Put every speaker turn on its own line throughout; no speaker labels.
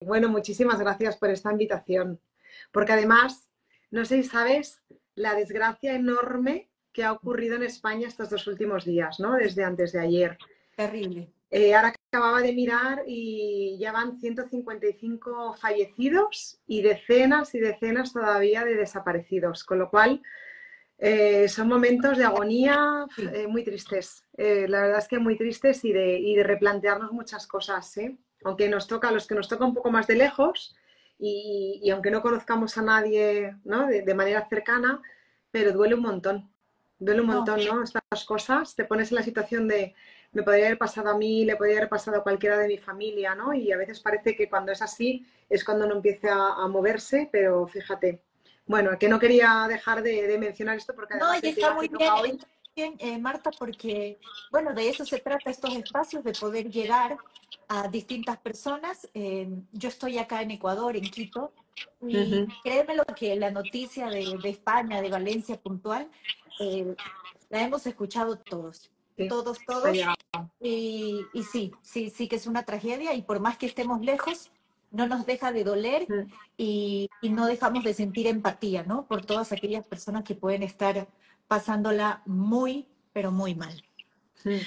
Bueno, muchísimas gracias por esta invitación, porque además, no sé si sabes la desgracia enorme que ha ocurrido en España estos 2 últimos días, ¿no? Desde antes de ayer.
Terrible.
Ahora acababa de mirar y ya van 155 fallecidos y decenas todavía de desaparecidos, con lo cual son momentos de agonía
Sí.
muy tristes. La verdad es que muy tristes y de replantearnos muchas cosas, ¿eh? Aunque nos toca, a los que nos toca un poco más de lejos y aunque no conozcamos a nadie, ¿no? de manera cercana, pero duele un montón. Duele un
No,
montón, ¿no? Estas cosas. Te pones en la situación de, me podría haber pasado a mí, le podría haber pasado a cualquiera de mi familia, ¿no? Y a veces parece que cuando es así es cuando uno empieza a moverse, pero fíjate. Bueno, que no quería dejar de mencionar esto porque
no,
además
y
el tema que toca hoy.
está muy bien, Marta, porque, bueno, de eso se trata estos espacios, de poder llegar a distintas personas. Yo estoy acá en Ecuador, en Quito, y
Ujú.
créeme lo que la noticia de España, de Valencia puntual, eh, la hemos escuchado todos,
Sí,
todos,
ha
todos.
llegado.
Y sí, sí, sí que es una tragedia y por más que estemos lejos, no nos deja de doler
Mm,
y no dejamos de sentir empatía, ¿no? Por todas aquellas personas que pueden estar pasándola muy, pero muy mal.
mm.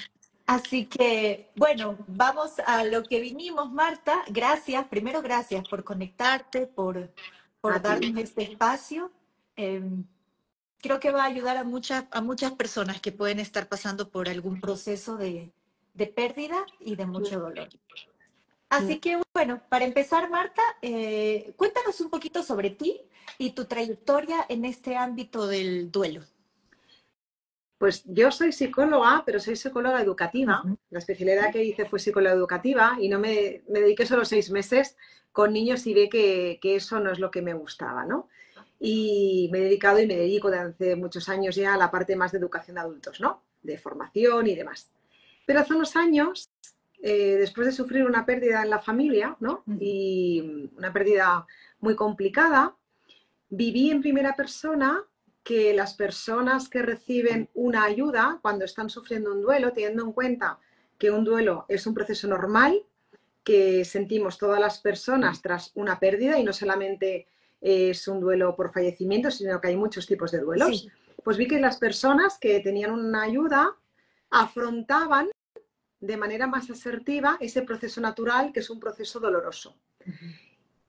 Así que, bueno, vamos a lo que vinimos, Marta. Gracias, primero gracias por conectarte,
A
por
ti.
darnos este espacio. Em, Creo que va a ayudar a muchas personas que pueden estar pasando por algún proceso de pérdida y de
Mm,
mucho dolor.
mm.
Así que bueno, para empezar, Marta, cuéntanos un poquito sobre ti y tu trayectoria en este ámbito del duelo.
Pues yo soy psicóloga, pero soy psicóloga educativa.
Ujú.
La especialidad que hice fue psicóloga educativa y no me dediqué solo 6 meses con niños y vi que eso no es lo que me gustaba, ¿no? Y me he dedicado y me dedico desde hace muchos años ya a la parte más de educación de adultos, ¿no? De formación y demás. Pero hace unos años, después de sufrir una pérdida en la familia, ¿no?
Ujú.
Y una pérdida muy complicada, viví en primera persona que las personas que reciben una ayuda cuando están sufriendo un duelo, teniendo en cuenta que un duelo es un proceso normal que sentimos todas las personas tras una pérdida y no solamente es un duelo por fallecimiento, sino que hay muchos tipos de duelos,
Sí.
pues vi que las personas que tenían una ayuda afrontaban de manera más asertiva ese proceso natural que es un proceso doloroso.
Ujú.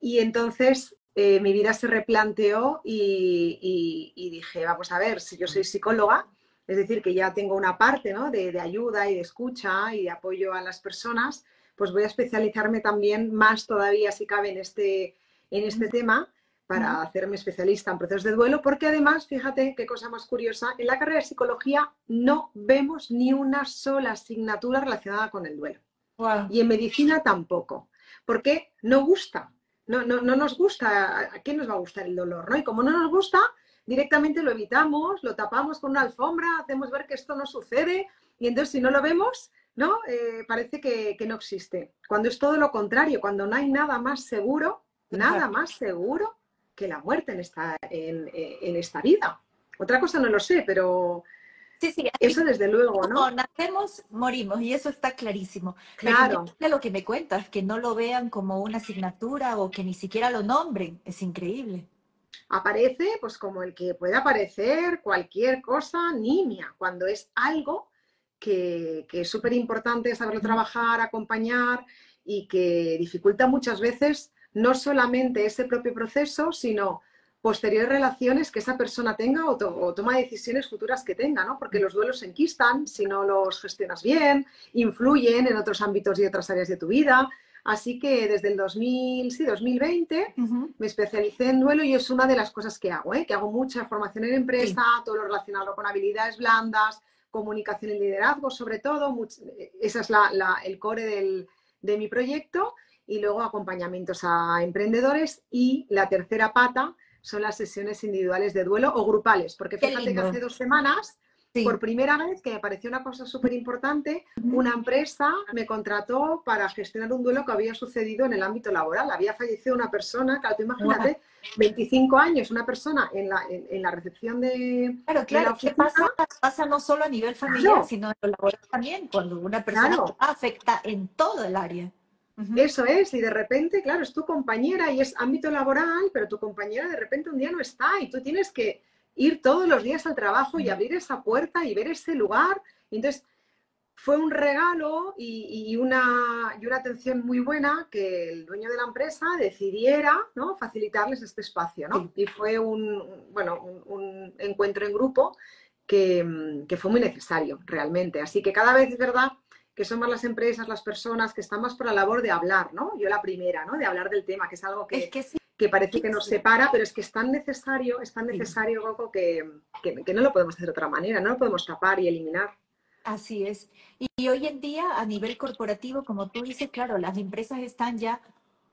Y entonces mi vida se replanteó y dije, vamos a ver, si yo soy psicóloga, es decir, que ya tengo una parte, ¿no? de ayuda y de escucha y de apoyo a las personas, pues voy a especializarme también más todavía, si cabe, en este tema
Ujú.
para hacerme especialista en procesos de duelo, porque además, fíjate qué cosa más curiosa, en la carrera de psicología no vemos ni una sola asignatura relacionada con el duelo.
Wow.
Y en medicina tampoco, porque no gusta, no nos gusta, ¿a quién nos va a gustar el dolor? ¿No? Y como no nos gusta, directamente lo evitamos, lo tapamos con una alfombra, hacemos ver que esto no sucede y entonces si no lo vemos, ¿no? Parece que no existe. Cuando es todo lo contrario, cuando no hay nada más seguro que la muerte en esta vida. Otra cosa no lo sé, pero
Sí, sí, así
eso desde luego,
como
¿no?
nacemos, morimos, y eso está clarísimo. Pero
Claro,
increíble lo que me cuentas, que no lo vean como una asignatura o que ni siquiera lo nombren, es increíble.
aparece pues como el que puede aparecer cualquier cosa nimia, cuando es algo que es súper importante saberlo
Ujú.
trabajar, acompañar y que dificulta muchas veces no solamente ese propio proceso, sino posteriores relaciones que esa persona tenga o toma decisiones futuras que tenga, ¿no? Porque los duelos se enquistan si no los gestionas bien, influyen en otros ámbitos y otras áreas de tu vida. Así que desde el 2000, sí, 2020
Ujú.
me especialicé en duelo y es una de las cosas que hago, ¿eh? Que hago mucha formación en
Sí,
empresa, todo lo relacionado con habilidades blandas, comunicación y liderazgo, sobre todo. Esa es el core de mi proyecto. Y luego acompañamientos a emprendedores. Y la tercera pata son las sesiones individuales de duelo o grupales. Porque
qué
fíjate que hace
lindo.
2 semanas, por
Sí.
primera vez, que me pareció una cosa súper importante,
Ujú.
una empresa me contrató para gestionar un duelo que había sucedido en el ámbito laboral. Había fallecido una persona, claro, tú
Guau.
imagínate, 25 años, una persona en la recepción
Claro,
de la
claro. ¿Qué
oficina.
pasa? Pasa no solo a nivel familiar,
Claro,
sino en lo laboral también, cuando una persona
claro.
afecta en todo el área. Ujú.
Eso es, y de repente, claro, es tu compañera y es ámbito laboral, pero tu compañera de repente un día no está y tú tienes que ir todos los días al trabajo y abrir esa puerta y ver ese lugar. Y entonces, fue un regalo y una atención muy buena que el dueño de la empresa decidiera, ¿no?, facilitarles este espacio, ¿no?
Sí.
Y fue un encuentro en grupo que fue muy necesario realmente. Así que cada vez es verdad que son más las empresas, las personas que están más por la labor de hablar, ¿no? Yo la primera, ¿no?, de hablar del tema, que es algo
Es que sí,
que parece que nos
sí,
separa, pero es que es tan
sí.
necesario, Coco, que no lo podemos hacer de otra manera, no lo podemos tapar y eliminar.
Así es. Y hoy en día, a nivel corporativo, como tú dices, claro, las empresas están ya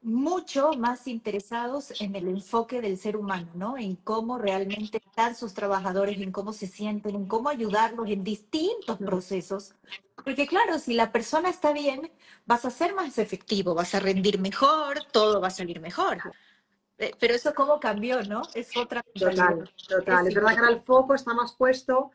mucho más interesados en el enfoque del ser humano, ¿no? En cómo realmente están sus trabajadores, en cómo se sienten, en cómo ayudarlos en distintos procesos. Porque claro, si la persona está bien, vas a ser más efectivo, vas a rendir mejor, todo va a salir mejor. Pero eso cómo cambió, ¿no? Es otra mentalidad.
Total, total.
Es
Es verdad que
increíble.
ahora el foco está más puesto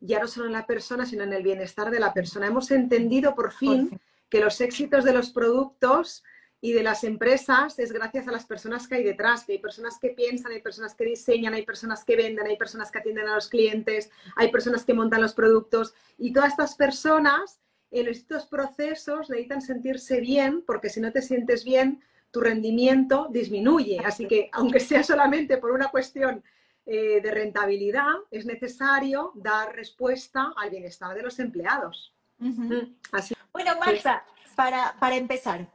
ya no solo en la persona, sino en el bienestar de la persona. Hemos entendido por
Por
fin
fin.
que los éxitos de los productos y de las empresas es gracias a las personas que hay detrás, que hay personas que piensan, hay personas que diseñan, hay personas que venden, hay personas que atienden a los clientes, hay personas que montan los productos y todas estas personas en estos procesos necesitan sentirse bien porque si no te sientes bien, tu rendimiento disminuye. Así que, aunque sea solamente por una cuestión de rentabilidad, es necesario dar respuesta al bienestar de los empleados.
Ujú.
Así
Bueno,
que
Marta, para empezar,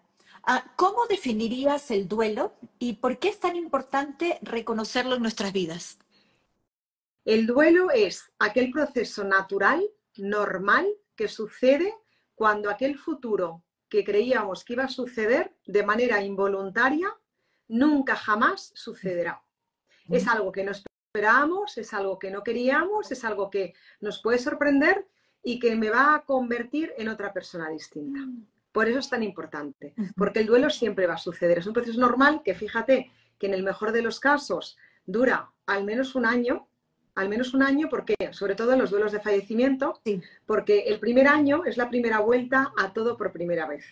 ¿cómo definirías el duelo y por qué es tan importante reconocerlo en nuestras vidas?
el duelo es aquel proceso natural, normal, que sucede cuando aquel futuro que creíamos que iba a suceder de manera involuntaria nunca jamás sucederá. Es algo que no esperábamos, es algo que no queríamos, es algo que nos puede sorprender y que me va a convertir en otra persona distinta. Por eso es tan importante,
Ujú.
porque el duelo siempre va a suceder. Es un proceso normal que fíjate que en el mejor de los casos dura al menos un año, ¿por qué? Sobre todo en los duelos de fallecimiento,
Sí.
porque el primer año es la primera vuelta a todo por primera vez.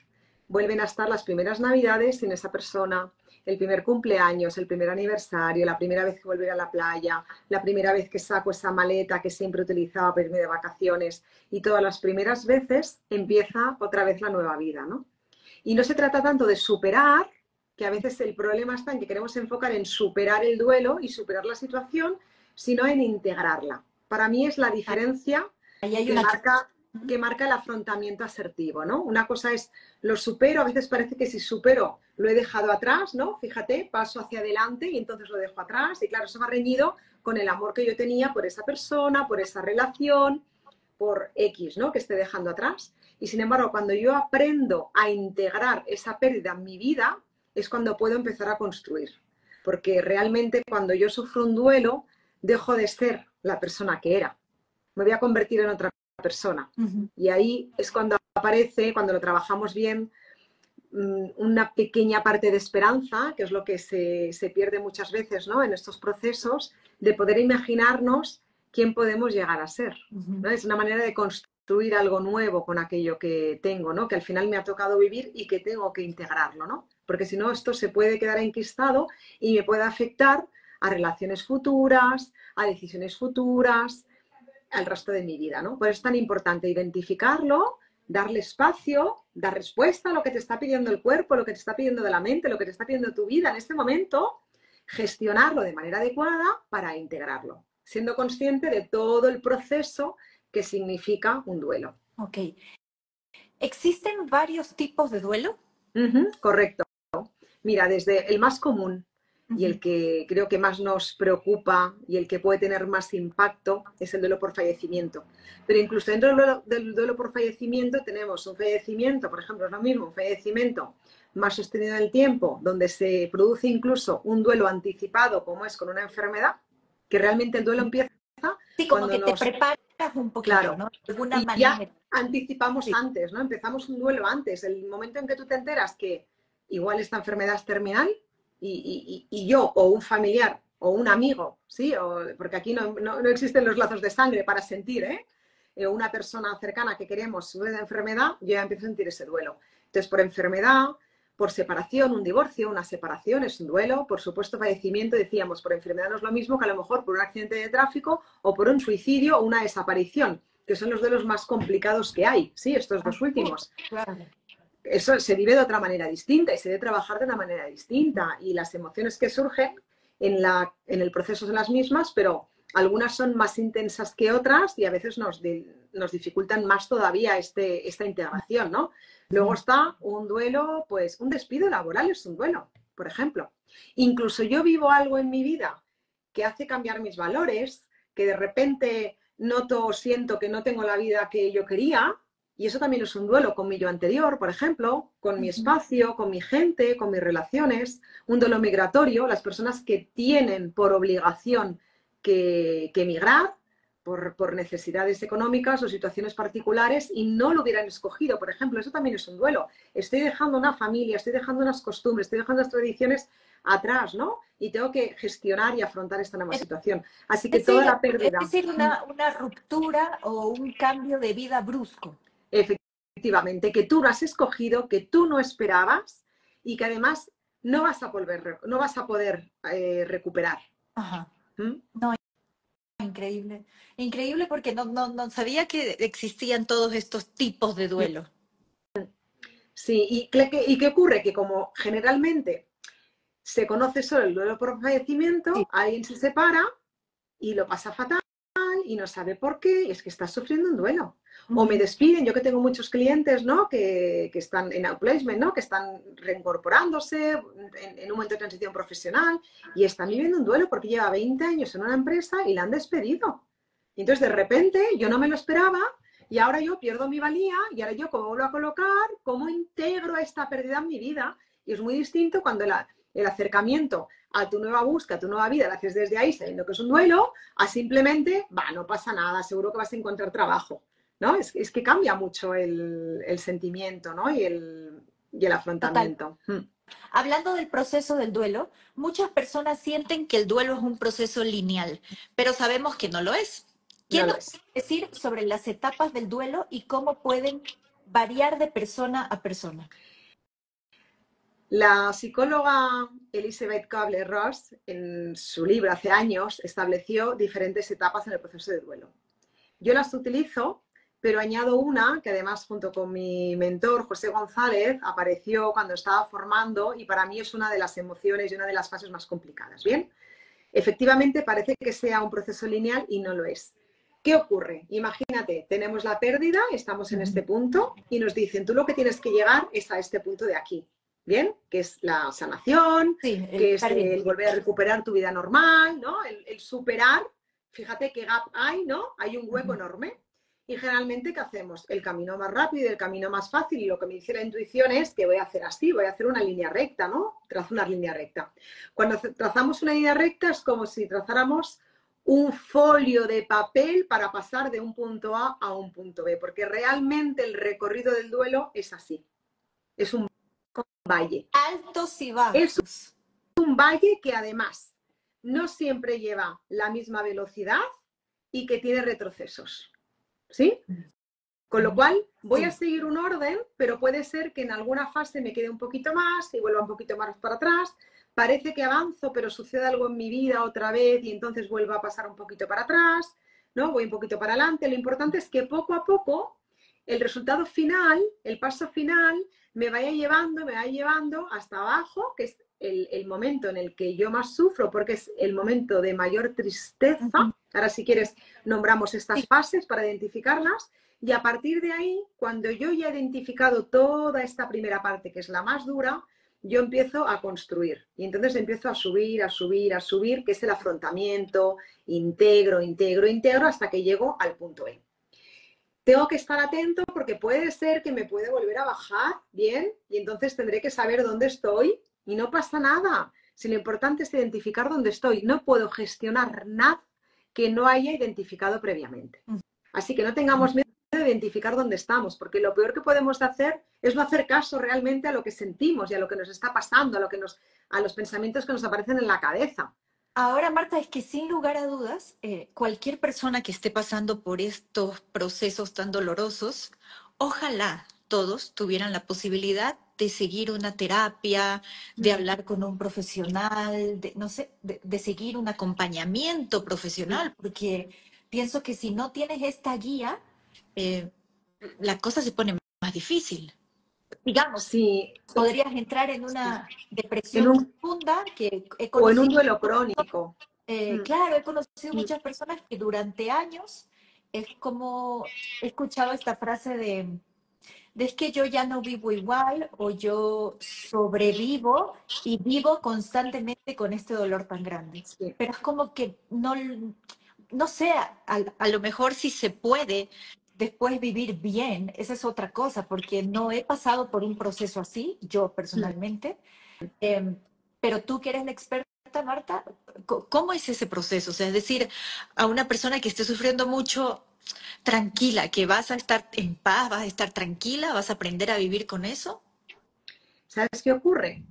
Vuelven a estar las primeras navidades sin esa persona, el primer cumpleaños, el primer aniversario, la primera vez que vuelvo a ir a la playa, la primera vez que saco esa maleta que siempre utilizaba para irme de vacaciones y todas las primeras veces empieza otra vez la nueva vida, ¿no? Y no se trata tanto de superar, que a veces el problema está en que queremos enfocar en superar el duelo y superar la situación, sino en integrarla. Para mí es la diferencia
Ahí hay
que
una...
marca,
Ujú.
que marca el afrontamiento asertivo, ¿no? Una cosa es, lo supero, a veces parece que si supero lo he dejado atrás, ¿no? Fíjate, paso hacia adelante y entonces lo dejo atrás y claro, eso va reñido con el amor que yo tenía por esa persona, por esa relación, por X, ¿no?, que esté dejando atrás. Y sin embargo, cuando yo aprendo a integrar esa pérdida en mi vida, es cuando puedo empezar a construir. Porque realmente cuando yo sufro un duelo, dejo de ser la persona que era. Me voy a convertir en otra persona.
Ujú.
Y ahí es cuando aparece, cuando lo trabajamos bien, una pequeña parte de esperanza, que es lo que se pierde muchas veces, ¿no?, en estos procesos, de poder imaginarnos quién podemos llegar a ser,
Ujú.
¿no? Es una manera de construir algo nuevo con aquello que tengo, ¿no?, que al final me ha tocado vivir y que tengo que integrarlo, ¿no? Porque si no, esto se puede quedar enquistado y me puede afectar a relaciones futuras, a decisiones futuras, al resto de mi vida, ¿no? Por eso es tan importante identificarlo, darle espacio, dar respuesta a lo que te está pidiendo el cuerpo, lo que te está pidiendo de la mente, lo que te está pidiendo tu vida en este momento, gestionarlo de manera adecuada para integrarlo, siendo consciente de todo el proceso que significa un duelo.
Ok. ¿Existen varios tipos de duelo?
Correcto. Mira, desde el más común y
Ujú.
el que creo que más nos preocupa y el que puede tener más impacto es el duelo por fallecimiento. Pero incluso dentro del duelo por fallecimiento tenemos un fallecimiento, por ejemplo, es lo mismo, un fallecimiento más sostenido en el tiempo, donde se produce incluso un duelo anticipado, como es con una enfermedad, que realmente el duelo empieza
Sí, como
cuando
que te
nos,
preparas un poquito,
claro,
¿no? De alguna
y ya
manera.
anticipamos
Sí.
antes, ¿no? Empezamos un duelo antes. El momento en que tú te enteras que igual esta enfermedad es terminal y yo o un familiar o un amigo, ¿sí? Porque aquí no existen los lazos de sangre para sentir, ¿eh? Una persona cercana que queremos sufre de enfermedad, yo ya empiezo a sentir ese duelo. Entonces, por enfermedad, por separación, un divorcio, una separación, es un duelo. Por supuesto, fallecimiento, decíamos, por enfermedad no es lo mismo que a lo mejor por un accidente de tráfico o por un suicidio o una desaparición, que son los duelos más complicados que hay, ¿sí? Estos dos últimos.
Claro.
Eso se vive de otra manera distinta y se debe trabajar de una manera distinta. Y las emociones que surgen en el proceso son las mismas, pero algunas son más intensas que otras y a veces nos dificultan más todavía esta integración, ¿no? Luego está un duelo, pues un despido laboral es un duelo, por ejemplo. Incluso yo vivo algo en mi vida que hace cambiar mis valores, que de repente noto o siento que no tengo la vida que yo quería, y eso también es un duelo con mi yo anterior, por ejemplo, con mi espacio, con mi gente, con mis relaciones. Un duelo migratorio, las personas que tienen por obligación que emigrar por necesidades económicas o situaciones particulares y no lo hubieran escogido, por ejemplo, eso también es un duelo. Estoy dejando una familia, estoy dejando unas costumbres, estoy dejando las tradiciones atrás, ¿no? Y tengo que gestionar y afrontar esta nueva situación. Así que toda la pérdida...
Es decir, una ruptura o un cambio de vida brusco.
Efectivamente, que tú no has escogido, que tú no esperabas y que además no vas a poder recuperar.
Ajá. No, increíble. Increíble porque no sabía que existían todos estos tipos de duelo.
Sí, ¿y qué ocurre? Que como generalmente se conoce solo el duelo por fallecimiento, sí, alguien se separa y lo pasa fatal y no sabe por qué, y es que está sufriendo un duelo. O me despiden, yo que tengo muchos clientes, ¿no? que están en outplacement, ¿no? Que están reincorporándose en un momento de transición profesional y están viviendo un duelo porque lleva 20 años en una empresa y la han despedido. Y entonces de repente yo no me lo esperaba y ahora yo pierdo mi valía y ahora yo cómo vuelvo a colocar, cómo integro esta pérdida en mi vida. Y es muy distinto cuando el acercamiento a tu nueva búsqueda, a tu nueva vida, la haces desde ahí sabiendo que es un duelo, a simplemente, no pasa nada, seguro que vas a encontrar trabajo, ¿no? Es que cambia mucho el sentimiento, ¿no? Y el afrontamiento.
Hablando del proceso del duelo, muchas personas sienten que el duelo es un proceso lineal, pero sabemos que no lo es. ¿Qué nos puede decir sobre las etapas del duelo y cómo pueden variar de persona a persona?
La psicóloga Elizabeth Kubler-Ross, en su libro hace años, estableció diferentes etapas en el proceso de duelo. Yo las utilizo, pero añado una que además junto con mi mentor José González apareció cuando estaba formando y para mí es una de las emociones y una de las fases más complicadas. Bien, efectivamente parece que sea un proceso lineal y no lo es. ¿Qué ocurre? Imagínate, tenemos la pérdida, estamos en este punto y nos dicen, tú lo que tienes que llegar es a este punto de aquí. ¿Bien? Que es la sanación,
sí,
que es el volver a recuperar tu vida normal, ¿no? El superar, fíjate qué gap hay, ¿no? Hay un hueco enorme. Y generalmente, ¿qué hacemos? El camino más rápido y el camino más fácil, y lo que me dice la intuición es que voy a hacer así, voy a hacer una línea recta, ¿no? Trazo una línea recta. Cuando trazamos una línea recta es como si trazáramos un folio de papel para pasar de un punto A un punto B, porque realmente el recorrido del duelo es así. Es un valle.
Altos y bajos.
Es un valle que además no siempre lleva la misma velocidad y que tiene retrocesos. ¿Sí? Con lo cual voy a seguir un orden, pero puede ser que en alguna fase me quede un poquito más y vuelva un poquito más para atrás. Parece que avanzo, pero sucede algo en mi vida otra vez y entonces vuelvo a pasar un poquito para atrás, ¿no? Voy un poquito para adelante. Lo importante es que poco a poco el resultado final, el paso final, me vaya llevando hasta abajo, que es el momento en el que yo más sufro, porque es el momento de mayor tristeza. Ahora, si quieres, nombramos estas fases para identificarlas. Y a partir de ahí, cuando yo ya he identificado toda esta primera parte, que es la más dura, yo empiezo a construir. Y entonces empiezo a subir, que es el afrontamiento, integro, hasta que llego al punto E. Tengo que estar atento porque puede ser que me puede volver a bajar, ¿bien? Y entonces tendré que saber dónde estoy y no pasa nada. Si lo importante es identificar dónde estoy, no puedo gestionar nada que no haya identificado previamente. Así que no tengamos miedo de identificar dónde estamos, porque lo peor que podemos hacer es no hacer caso realmente a lo que sentimos y a lo que nos está pasando, a los pensamientos que nos aparecen en la cabeza.
Ahora, Marta, es que sin lugar a dudas, cualquier persona que esté pasando por estos procesos tan dolorosos, ojalá todos tuvieran la posibilidad de seguir una terapia, de hablar con un profesional, de, no sé, de seguir un acompañamiento profesional, porque pienso que si no tienes esta guía, eh, la cosa se pone más difícil. Digamos,
Sí,
podrías entrar en
sí.
una
En
depresión
un,
profunda que he
o en un
conocido.
duelo crónico. Mm,
Claro, he conocido
mm,
muchas personas que durante años es como he escuchado esta frase de es que yo ya no vivo igual o yo sobrevivo y vivo constantemente con este dolor tan grande.
sí.
Pero es como que no, no sé, a lo mejor si se puede después vivir bien, esa es otra cosa, porque no he pasado por un proceso así, yo
Mm.
personalmente. Em, pero tú que eres la experta, Marta, ¿cómo es ese proceso? O sea, es decir, a una persona que esté sufriendo mucho, tranquila, que vas a estar en paz, vas a estar tranquila, vas a aprender a vivir con eso.
¿Sabes qué ocurre?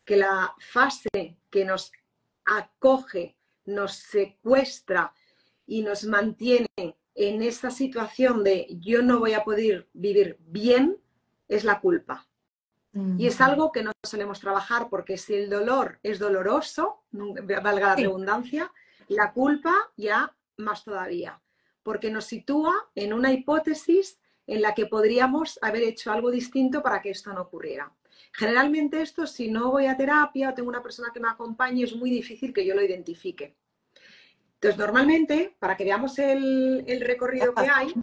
Que la fase que nos acoge, nos secuestra y nos mantiene en esta situación de yo no voy a poder vivir bien es la culpa. Y es
Ujú.
algo que no solemos trabajar porque si el dolor es doloroso, valga la
Sí,
redundancia, la culpa ya más todavía, porque nos sitúa en una hipótesis en la que podríamos haber hecho algo distinto para que esto no ocurriera. Generalmente esto, si no voy a terapia o tengo una persona que me acompañe, es muy difícil que yo lo identifique. Entonces, normalmente, para que veamos el
ya
recorrido que
pasa.
hay,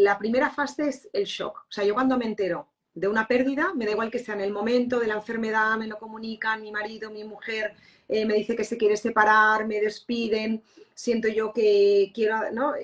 la primera fase es el shock. O sea, yo cuando me entero de una pérdida, me da igual que sea en el momento de la enfermedad, me lo comunican, mi marido, mi mujer me dice que se quiere separar, me despiden, siento yo que quiero, ¿no?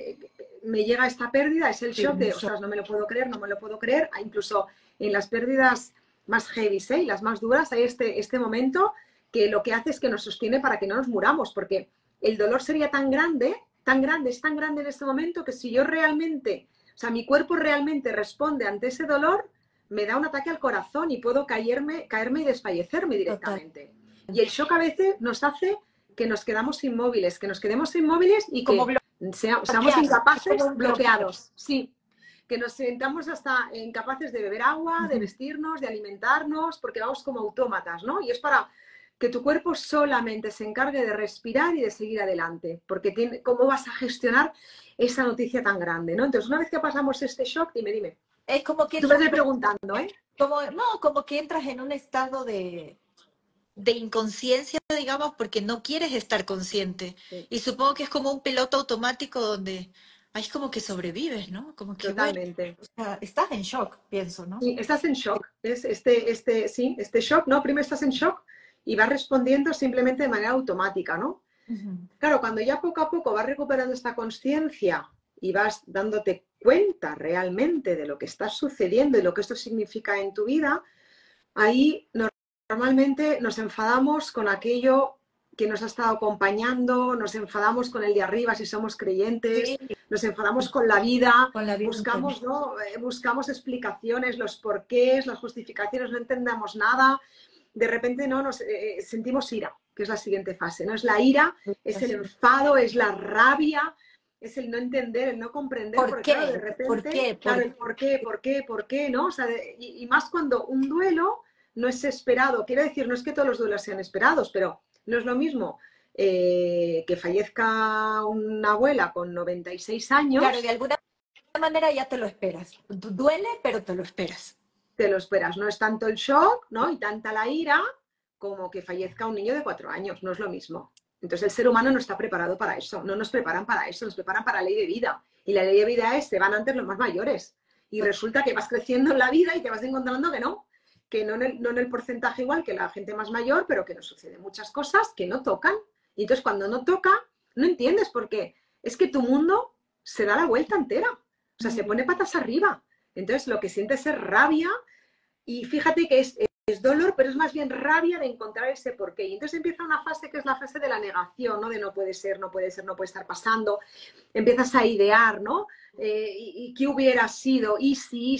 Me llega esta pérdida, es el
Sí,
shock de, ostras, no me lo puedo creer, no me lo puedo creer. Incluso en las pérdidas más heavy, ¿eh? Las más duras, hay este momento que lo que hace es que nos sostiene para que no nos muramos, porque el dolor sería tan grande, tan grande, es tan grande en este momento que si yo realmente, o sea, mi cuerpo realmente responde ante ese dolor, me da un ataque al corazón y puedo caerme y desfallecerme
total.
directamente. Y el shock a veces nos hace que nos quedamos inmóviles, que nos quedemos inmóviles y
Como
que seamos
bloqueado, es como
incapaces,
un bloqueo.
bloqueados, sí, que nos sentamos hasta incapaces de beber agua, de
Ujú.
vestirnos, de alimentarnos, porque vamos como autómatas, ¿no? Y es para que tu cuerpo solamente se encargue de respirar y de seguir adelante, porque ¿cómo vas a gestionar esa noticia tan grande, ¿no? Entonces, una vez que pasamos este shock, dime,
Es como que
tú
entras,
me vas preguntando, ¿eh?
como, no, como que entras en un estado de inconsciencia, digamos, porque no quieres estar consciente.
Sí,
Y supongo que es como un piloto automático donde ahí es como que sobrevives, ¿no? Como que, bueno,
totalmente.
o sea, estás en shock, pienso, ¿no?
Sí, estás en shock, es sí, este shock, ¿no? Primero estás en shock y vas respondiendo simplemente de manera automática, ¿no?
Ujú.
Claro, cuando ya poco a poco vas recuperando esta conciencia y vas dándote cuenta realmente de lo que está sucediendo y lo que esto significa en tu vida, ahí normalmente nos enfadamos con aquello que nos ha estado acompañando, nos enfadamos con el de arriba si somos creyentes,
Sí,
nos enfadamos con la vida,
con la vida entera.
buscamos, ¿no? Buscamos explicaciones, los porqués, las justificaciones, no entendamos nada, de repente no nos sentimos ira, que es la siguiente fase, ¿no? Es la ira, es el enfado, es la rabia, es el no entender, el no comprender,
¿Por
porque claro, de
qué? ¿Por
repente,
qué?
claro, el por qué, ¿no? O sea, y más cuando un duelo no es esperado, quiero decir, no es que todos los duelos sean esperados, pero no es lo mismo que fallezca una abuela con 96
Claro, de
años,
alguna manera ya te lo esperas. Duele, pero te lo esperas.
te lo esperas, no es tanto el shock, ¿no? Y tanta la ira como que fallezca un niño de 4 años, no es lo mismo. Entonces el ser humano no está preparado para eso, no nos preparan para eso, nos preparan para la ley de vida. Y la ley de vida es, se van antes los más mayores. Y resulta que vas creciendo en la vida y te vas encontrando que no en el porcentaje igual que la gente más mayor, pero que nos suceden muchas cosas que no tocan. Y entonces cuando no toca, no entiendes por qué. Es que tu mundo se da la vuelta entera. O sea, se pone patas arriba. Entonces lo que sientes es rabia, y fíjate que es dolor, pero es más bien rabia de encontrar ese porqué. Y entonces empieza una fase que es la fase de la negación, ¿no? De no puede ser, no puede ser, no puede estar pasando. Empiezas a idear, ¿no? Y qué hubiera sido, y si,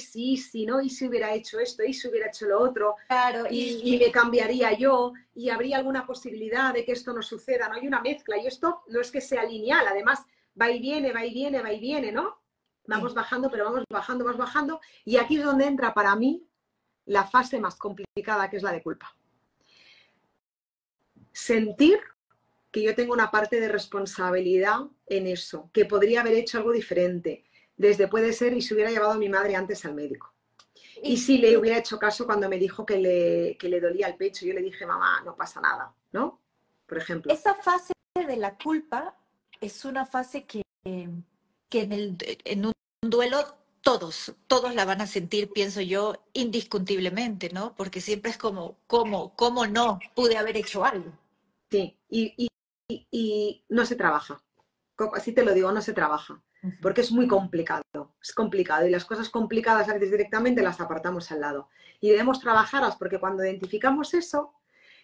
¿no? Y si hubiera hecho esto, y si hubiera hecho lo otro,
Claro,
y me cambiaría yo, y habría alguna posibilidad de que esto no suceda, ¿no? Hay una mezcla, y esto no es que sea lineal, además va y viene, va y viene, va y viene, ¿no? Vamos
sí.
bajando, pero vamos bajando, y aquí es donde entra para mí la fase más complicada, que es la de culpa. Sentir que yo tengo una parte de responsabilidad en eso, que podría haber hecho algo diferente. Desde puede ser, y si hubiera llevado a mi madre antes al médico. Y si le hubiera hecho caso cuando me dijo que le dolía el pecho, yo le dije, mamá, no pasa nada, ¿no? Por ejemplo.
Esa fase de la culpa es una fase que en un duelo todos la van a sentir, pienso yo, indiscutiblemente, ¿no? Porque siempre es como, ¿cómo no pude haber hecho algo?
Sí, y no se trabaja. Así te lo digo, no se trabaja. Porque es muy complicado. Es complicado. Y las cosas complicadas a veces directamente las apartamos al lado. Y debemos trabajarlas porque cuando identificamos eso,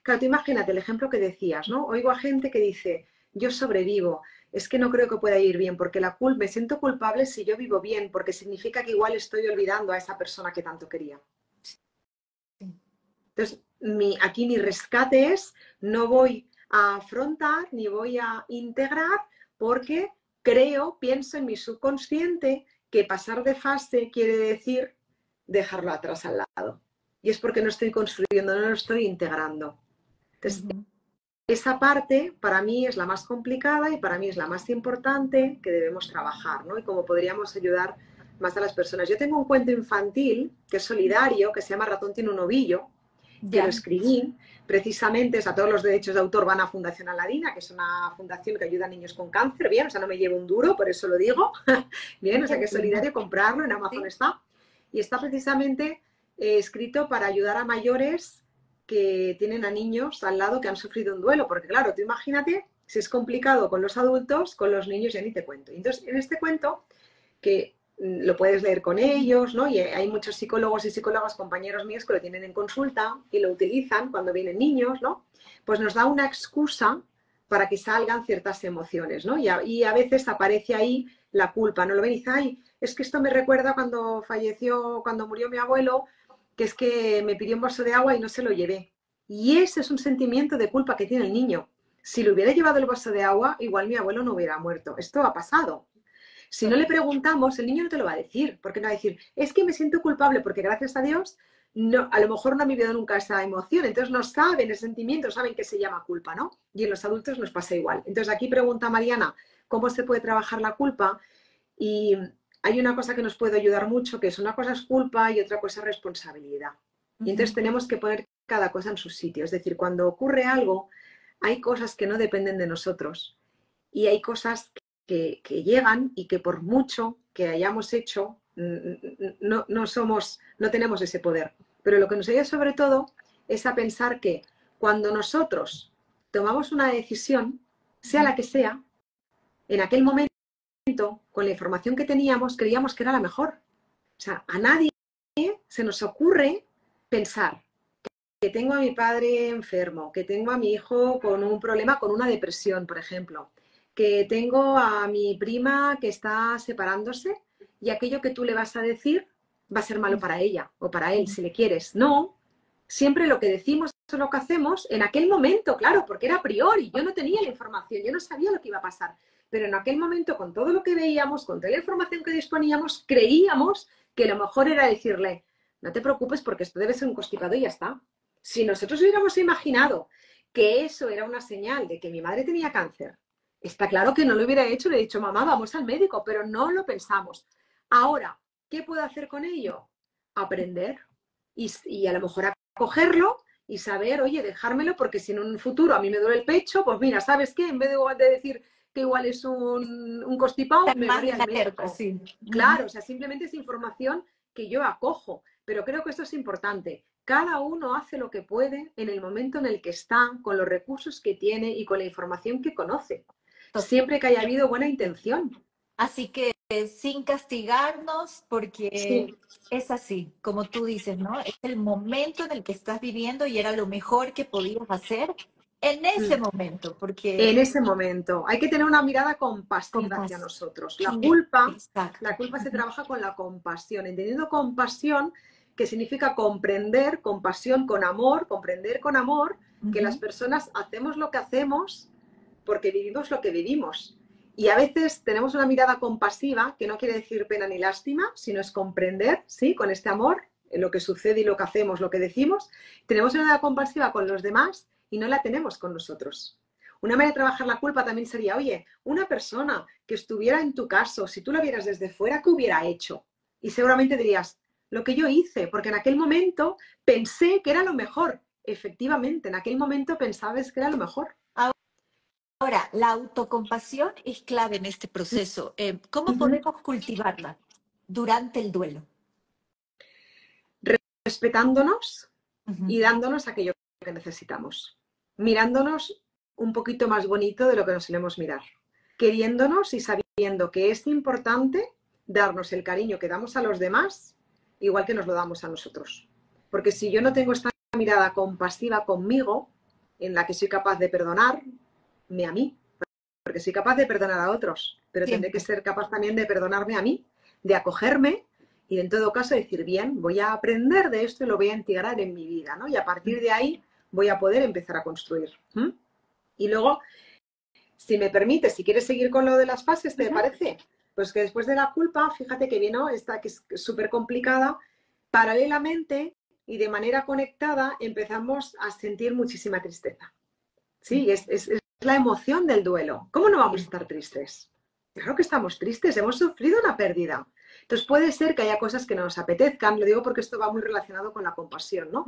claro, tú imagínate el ejemplo que decías, ¿no? Oigo a gente que dice, yo sobrevivo, es que no creo que pueda ir bien, porque me siento culpable si yo vivo bien, porque significa que igual estoy olvidando a esa persona que tanto quería. Entonces, aquí mi rescate es, no voy a afrontar ni voy a integrar porque pienso en mi subconsciente que pasar de fase quiere decir dejarlo atrás al lado. Y es porque no estoy construyendo, no lo estoy integrando. Entonces, esa parte para mí es la más complicada y para mí es la más importante que debemos trabajar, ¿no? Y cómo podríamos ayudar más a las personas. Yo tengo un cuento infantil que es solidario, que se llama Ratón tiene un ovillo, que lo escribí precisamente, o sea, todos los derechos de autor van a Fundación Aladina, que es una fundación que ayuda a niños con cáncer, bien, o sea, no me llevo un duro, por eso lo digo, bien, o sea, que es solidario, comprarlo, en Amazon está, y está precisamente escrito para ayudar a mayores que tienen a niños al lado que han sufrido un duelo, porque claro, tú imagínate, si es complicado con los adultos, con los niños ya ni te cuento. Entonces, en este cuento, que lo puedes leer con ellos, ¿no? Y hay muchos psicólogos y psicólogas, compañeros míos, que lo tienen en consulta y lo utilizan cuando vienen niños, ¿no? Pues nos da una excusa para que salgan ciertas emociones, ¿no? Y a veces aparece ahí la culpa, ¿no? Lo ven y dicen, ay, es que esto me recuerda cuando cuando murió mi abuelo, que es que me pidió un vaso de agua y no se lo llevé. Y ese es un sentimiento de culpa que tiene el niño. Si le hubiera llevado el vaso de agua, igual mi abuelo no hubiera muerto. Esto ha pasado. Si no le preguntamos, el niño no te lo va a decir, porque no va a decir, es que me siento culpable, porque gracias a Dios, no, a lo mejor no ha vivido nunca esa emoción, entonces no saben el sentimiento, saben que se llama culpa, ¿no? Y en los adultos nos pasa igual. Entonces aquí pregunta Mariana, ¿cómo se puede trabajar la culpa? Y hay una cosa que nos puede ayudar mucho, que es una cosa es culpa y otra cosa es responsabilidad. Y entonces tenemos que poner cada cosa en su sitio. Es decir, cuando ocurre algo, hay cosas que no dependen de nosotros y hay cosas que llegan y que por mucho que hayamos hecho, no tenemos ese poder. Pero lo que nos ayuda sobre todo es a pensar que cuando nosotros tomamos una decisión, sea la que sea, en aquel momento, con la información que teníamos, creíamos que era la mejor. O sea, a nadie se nos ocurre pensar que tengo a mi padre enfermo, que tengo a mi hijo con un problema, con una depresión, por ejemplo, que tengo a mi prima que está separándose y aquello que tú le vas a decir va a ser malo para ella o para él, si le quieres. No, siempre lo que decimos o lo que hacemos en aquel momento, claro, porque era a priori, yo no tenía la información, yo no sabía lo que iba a pasar, pero en aquel momento, con todo lo que veíamos, con toda la información que disponíamos, creíamos que lo mejor era decirle, no te preocupes porque esto debe ser un constipado y ya está. Si nosotros hubiéramos imaginado que eso era una señal de que mi madre tenía cáncer, está claro que no lo hubiera hecho, le he dicho, mamá, vamos al médico, pero no lo pensamos. Ahora, ¿qué puedo hacer con ello? Aprender y a lo mejor acogerlo y saber, oye, dejármelo, porque si en un futuro a mí me duele el pecho, pues mira, ¿sabes qué? En vez de decir que igual es un constipado, me voy al médico.
Sí.
Claro, o sea, simplemente es información que yo acojo, pero creo que esto es importante. Cada uno hace lo que puede en el momento en el que está, con los recursos que tiene y con la información que conoce, siempre que haya habido buena intención.
Así que sin castigarnos, porque
Sí.
es así, como tú dices, ¿no? Es el momento en el que estás viviendo y era lo mejor que podías hacer en ese momento, porque...
En ese momento. Hay que tener una mirada compasiva hacia nosotros. La culpa se trabaja con la compasión, entendiendo compasión, que significa comprender, compasión con amor, comprender con amor, que las personas hacemos lo que hacemos porque vivimos lo que vivimos. Y a veces tenemos una mirada compasiva, que no quiere decir pena ni lástima, sino es comprender, ¿sí? Con este amor, lo que sucede y lo que hacemos, lo que decimos, tenemos una edad compasiva con los demás y no la tenemos con nosotros. Una manera de trabajar la culpa también sería, oye, una persona que estuviera en tu caso, si tú la vieras desde fuera, ¿qué hubiera hecho? Y seguramente dirías, lo que yo hice, porque en aquel momento pensé que era lo mejor. Efectivamente, en aquel momento pensabas que era lo mejor.
Ahora, la autocompasión es clave en este proceso. ¿Cómo podemos cultivarla durante el duelo?
Respetándonos y dándonos aquello que necesitamos. Mirándonos un poquito más bonito de lo que nos solemos mirar. Queriéndonos y sabiendo que es importante darnos el cariño que damos a los demás, igual que nos lo damos a nosotros. Porque si yo no tengo esta mirada compasiva conmigo, en la que soy capaz de perdonarme a mí, porque soy capaz de perdonar a otros, pero tendré que ser capaz también de perdonarme a mí, de acogerme y en todo caso decir, bien, voy a aprender de esto y lo voy a integrar en mi vida, ¿no? Y a partir de ahí voy a poder empezar a construir. Y luego, si me permite, si quieres seguir con lo de las fases, ¿te parece? Pues que después de la culpa, fíjate que viene esta que es súper complicada, paralelamente y de manera conectada empezamos a sentir muchísima tristeza. Sí, es la emoción del duelo. ¿Cómo no vamos a estar tristes? Claro que estamos tristes, hemos sufrido una pérdida. Entonces puede ser que haya cosas que no nos apetezcan, lo digo porque esto va muy relacionado con la compasión, ¿no?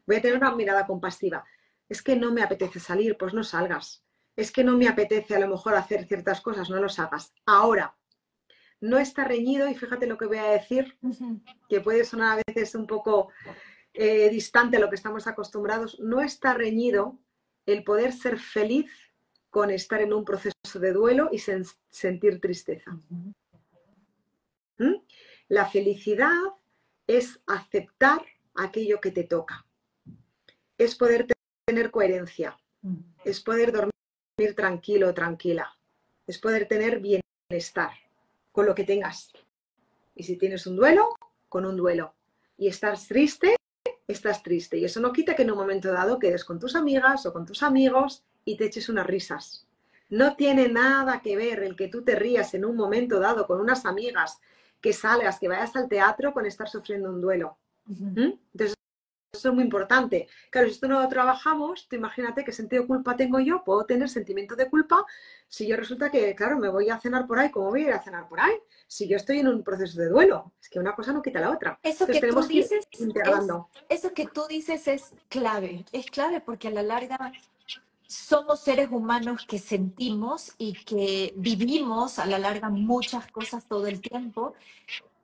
Voy a tener una mirada compasiva. Es que no me apetece salir, pues no salgas. Es que no me apetece a lo mejor hacer ciertas cosas, no los hagas. Ahora, no está reñido, y fíjate lo que voy a decir, que puede sonar a veces un poco distante a lo que estamos acostumbrados, no está reñido el poder ser feliz con estar en un proceso de duelo y sentir tristeza. La felicidad es aceptar aquello que te toca. Es poder tener coherencia. Es poder dormir tranquilo, tranquila. Es poder tener bienestar con lo que tengas. Y si tienes un duelo, con un duelo. Y estás triste, estás triste. Y eso no quita que en un momento dado quedes con tus amigas o con tus amigos y te eches unas risas. No tiene nada que ver el que tú te rías en un momento dado con unas amigas, que salgas, que vayas al teatro con estar sufriendo un duelo. Entonces, eso es muy importante. Claro, si esto no lo trabajamos, tú imagínate qué sentido de culpa tengo yo, puedo tener sentimiento de culpa si yo resulta que, claro, me voy a cenar por ahí, ¿cómo voy a ir a cenar por ahí? Si yo estoy en un proceso de duelo, es que una cosa no quita la otra.
Eso
Entonces
que
tenemos
tú
que ir
dices
integrando.
eso que tú dices es clave porque a la larga somos seres humanos que sentimos y que vivimos a la larga muchas cosas todo el tiempo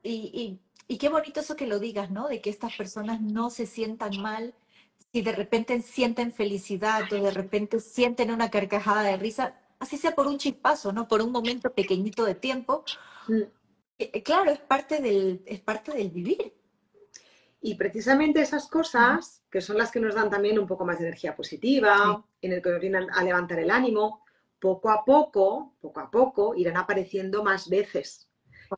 y qué bonito eso que lo digas, ¿no? De que estas personas no se sientan mal si de repente sienten felicidad o de repente sienten una carcajada de risa, así sea por un chispazo, ¿no? Por un momento pequeñito de tiempo. Claro, es parte del vivir.
Y precisamente esas cosas, que son las que nos dan también un poco más de energía positiva, en el que nos vienen a levantar el ánimo, poco a poco, irán apareciendo más veces.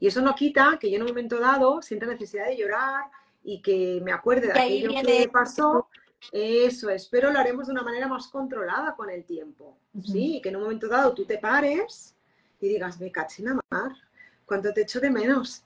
Y eso no quita que yo en un momento dado sienta necesidad de llorar y que me acuerde de aquello que pasó. Eso es, pero lo haremos de una manera más controlada con el tiempo. ¿Sí? Y que en un momento dado tú te pares y digas, me cachina mar, ¿cuánto te echo de menos?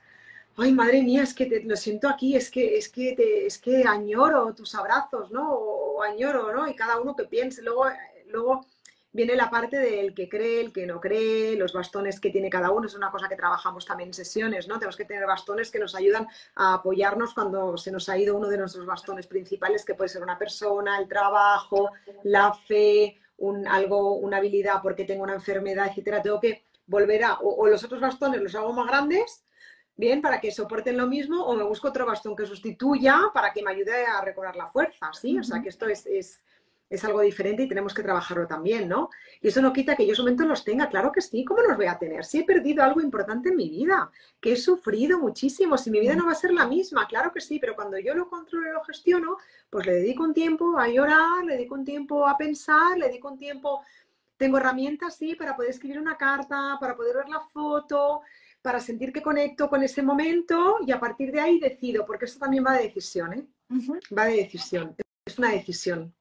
Ay, madre mía, es que lo siento aquí, es que añoro tus abrazos, ¿no? O añoro, ¿no? Y cada uno que piense. Luego viene la parte del que cree, el que no cree, los bastones que tiene cada uno. Es una cosa que trabajamos también en sesiones, ¿no? Tenemos que tener bastones que nos ayudan a apoyarnos cuando se nos ha ido uno de nuestros bastones principales, que puede ser una persona, el trabajo, la fe, una habilidad porque tengo una enfermedad, etcétera. Tengo que volver o los otros bastones los hago más grandes, bien, para que soporten lo mismo, o me busco otro bastón que sustituya para que me ayude a recobrar la fuerza, ¿sí? O sea, que esto es algo diferente y tenemos que trabajarlo también, ¿no? Y eso no quita que yo esos momentos los tenga, claro que sí, ¿cómo los voy a tener? Si he perdido algo importante en mi vida, que he sufrido muchísimo, si mi vida no va a ser la misma, claro que sí, pero cuando yo lo controlo y lo gestiono, pues le dedico un tiempo a llorar, le dedico un tiempo a pensar, le dedico un tiempo... Tengo herramientas, sí, para poder escribir una carta, para poder ver la foto, para sentir que conecto con ese momento y a partir de ahí decido, porque eso también va de decisión, ¿eh? Va de decisión, es una decisión.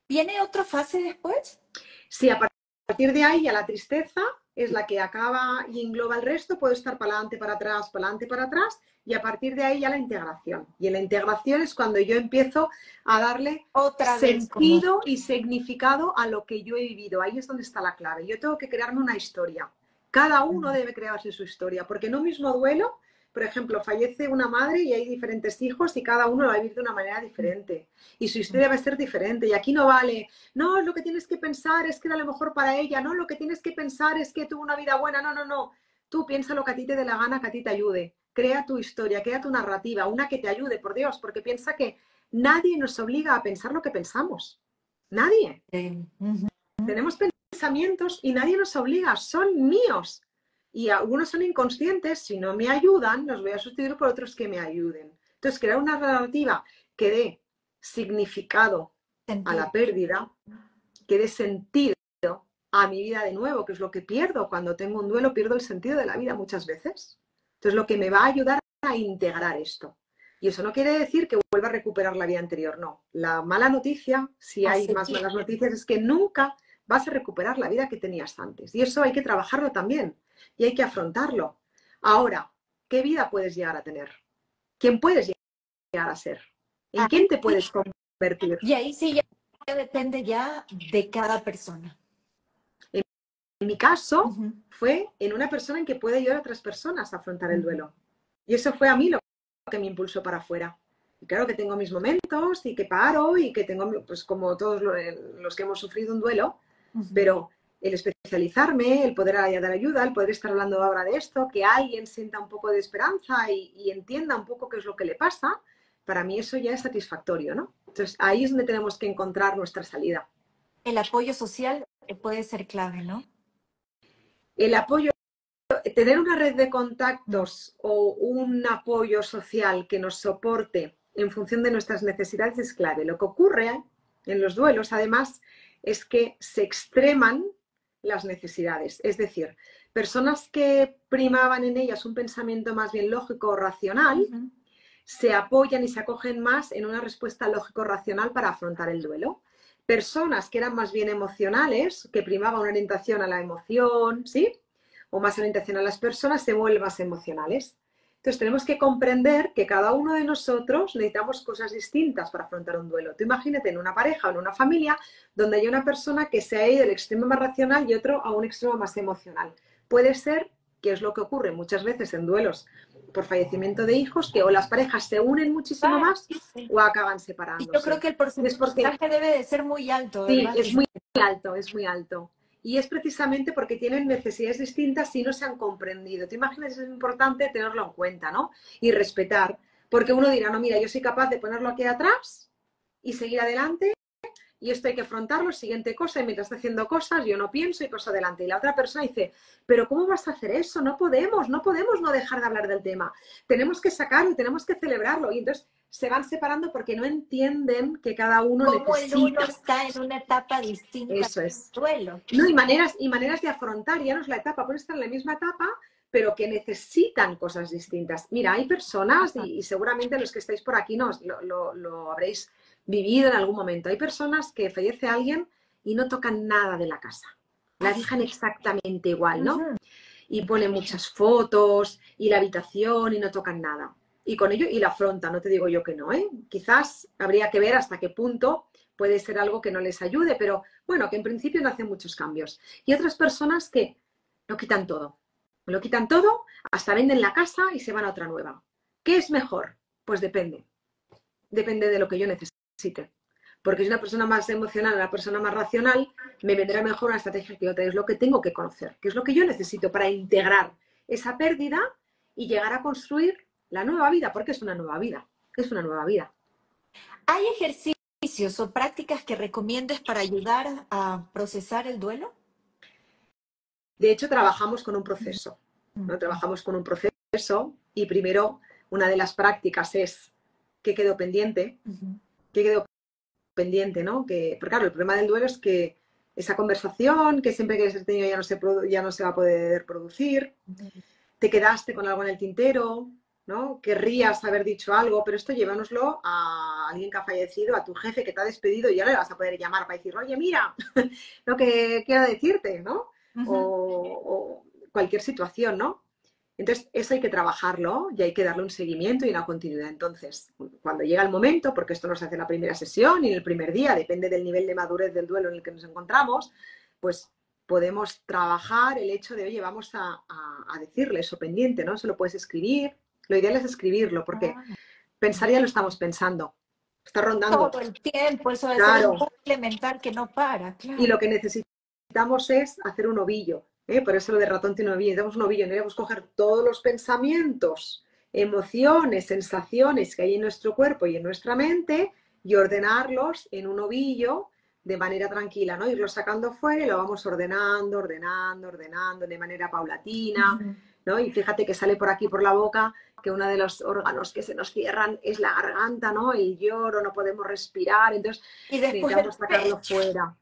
¿Viene otra fase después?
Sí, a partir de ahí ya la tristeza es la que acaba y engloba el resto, puedo estar para adelante, para adelante, para atrás, y a partir de ahí ya la integración. Y en la integración es cuando yo empiezo a darle
Otra vez como...
sentido y significado a lo que yo he vivido. Ahí es donde está la clave. Yo tengo que crearme una historia. Cada uno debe crearse su historia, porque en un mismo duelo, por ejemplo, fallece una madre y hay diferentes hijos y cada uno lo va a vivir de una manera diferente. Y su historia va a ser diferente. Y aquí no vale, no, lo que tienes que pensar es que era lo mejor para ella, no, lo que tienes que pensar es que tuvo una vida buena, no, no, no. Tú piensa lo que a ti te dé la gana, que a ti te ayude. Crea tu historia, crea tu narrativa, una que te ayude, por Dios, porque piensa que nadie nos obliga a pensar lo que pensamos. Nadie. Tenemos pensamientos y nadie nos obliga, son míos. Y algunos son inconscientes, si no me ayudan, los voy a sustituir por otros que me ayuden. Entonces, crear una narrativa que dé significado a la pérdida, que dé sentido a mi vida de nuevo, que es lo que pierdo cuando tengo un duelo, pierdo el sentido de la vida muchas veces. Entonces, lo que me va a ayudar a integrar esto. Y eso no quiere decir que vuelva a recuperar la vida anterior, no. La mala noticia, si hay más malas noticias, es que nunca vas a recuperar la vida que tenías antes. Y eso hay que trabajarlo también. Y hay que afrontarlo. Ahora, ¿qué vida puedes llegar a tener? ¿Quién puedes llegar a ser? ¿En quién te puedes convertir?
Y ahí sí ya depende ya de cada persona.
En mi caso, fue en una persona en que puede ayudar a otras personas a afrontar el duelo. Y eso fue a mí lo que me impulsó para afuera. Y claro que tengo mis momentos y que paro y que tengo, pues como todos los que hemos sufrido un duelo, pero el especializarme, el poder dar ayuda, el poder estar hablando ahora de esto, que alguien sienta un poco de esperanza y entienda un poco qué es lo que le pasa, para mí eso ya es satisfactorio, ¿no? Entonces ahí es donde tenemos que encontrar nuestra salida.
El apoyo social puede ser clave, ¿no?
El apoyo, tener una red de contactos o un apoyo social que nos soporte en función de nuestras necesidades es clave. Lo que ocurre en los duelos, además, es que se extreman las necesidades. Es decir, personas que primaban en ellas un pensamiento más bien lógico o racional, se apoyan y se acogen más en una respuesta lógico-racional para afrontar el duelo. Personas que eran más bien emocionales, que primaban una orientación a la emoción, ¿sí? O más orientación a las personas, se vuelven más emocionales. Entonces tenemos que comprender que cada uno de nosotros necesitamos cosas distintas para afrontar un duelo. Tú imagínate en una pareja o en una familia donde hay una persona que se ha ido del extremo más racional y otro a un extremo más emocional. Puede ser, que es lo que ocurre muchas veces en duelos por fallecimiento de hijos, que o las parejas se unen muchísimo más o acaban separándose.
Y yo creo que el porcentaje debe de ser muy alto, ¿verdad?
Sí, es muy alto, es muy alto. Y es precisamente porque tienen necesidades distintas y no se han comprendido. Te imaginas, es importante tenerlo en cuenta, ¿no? Y respetar. Porque uno dirá, no, mira, yo soy capaz de ponerlo aquí atrás y seguir adelante y esto hay que afrontarlo, siguiente cosa, y mientras está haciendo cosas, yo no pienso y paso adelante. Y la otra persona dice, pero ¿cómo vas a hacer eso? No podemos no dejar de hablar del tema. Tenemos que sacarlo y tenemos que celebrarlo. Y entonces se van separando porque no entienden que cada uno
como
necesita.
el uno está en una etapa distinta
Eso es.
del duelo.
No, y maneras de afrontar, ya no es la etapa, pueden estar en la misma etapa, pero que necesitan cosas distintas. Mira, hay personas, y seguramente los que estáis por aquí lo habréis vivido en algún momento. Hay personas que fallece alguien y no tocan nada de la casa. La dejan exactamente igual, ¿no? Y ponen muchas fotos y la habitación y no tocan nada. Y con ello, y la afrontan, no te digo yo que no, ¿eh? Quizás habría que ver hasta qué punto puede ser algo que no les ayude, pero bueno, que en principio no hacen muchos cambios. Y otras personas que lo quitan todo. Lo quitan todo, hasta venden la casa y se van a otra nueva. ¿Qué es mejor? Pues depende. Depende de lo que yo necesite. Porque si una persona más emocional, una persona más racional, me vendrá mejor una estrategia que otra. Es lo que tengo que conocer, que es lo que yo necesito para integrar esa pérdida y llegar a construir la nueva vida, porque es una nueva vida. Es una nueva vida.
¿Hay ejercicios o prácticas que recomiendes para ayudar a procesar el duelo?
De hecho, trabajamos con un proceso, ¿no? Trabajamos con un proceso y primero una de las prácticas es ¿qué quedó pendiente? ¿Qué quedó pendiente, ¿no? Porque claro, el problema del duelo es que esa conversación que siempre que se tenido ya no se va a poder producir, te quedaste con algo en el tintero, ¿no? Querrías haber dicho algo, pero esto llévanoslo a alguien que ha fallecido, a tu jefe que te ha despedido y ya le vas a poder llamar para decir, oye, mira, lo que quiero decirte, ¿no?
Ujú.
o cualquier situación, ¿no? Entonces, eso hay que trabajarlo y hay que darle un seguimiento y una continuidad. Entonces, cuando llega el momento, porque esto no se hace en la primera sesión y en el primer día, depende del nivel de madurez del duelo en el que nos encontramos, pues podemos trabajar el hecho de, oye, vamos a decirle eso pendiente, ¿no? Se lo puedes escribir. Lo ideal es escribirlo, porque
Ah,
pensar ya lo estamos pensando. Está rondando.
todo el tiempo, eso debe ser un
Claro.
bucle mental que no para,
Y lo
claro.
que necesitamos es hacer un ovillo. Por eso lo de ratón tiene un ovillo. Necesitamos un ovillo. Necesitamos coger todos los pensamientos, emociones, sensaciones que hay en nuestro cuerpo y en nuestra mente y ordenarlos en un ovillo de manera tranquila, ¿no? Irlos sacando fuera y lo vamos ordenando, ordenando, ordenando de manera paulatina,
Ujú.
¿no? Y fíjate que sale por aquí, por la boca, que uno de los órganos que se nos cierran es la garganta, ¿no? El lloro, no podemos respirar, entonces
Y después el
necesitamos sacarlo
pecho.
fuera.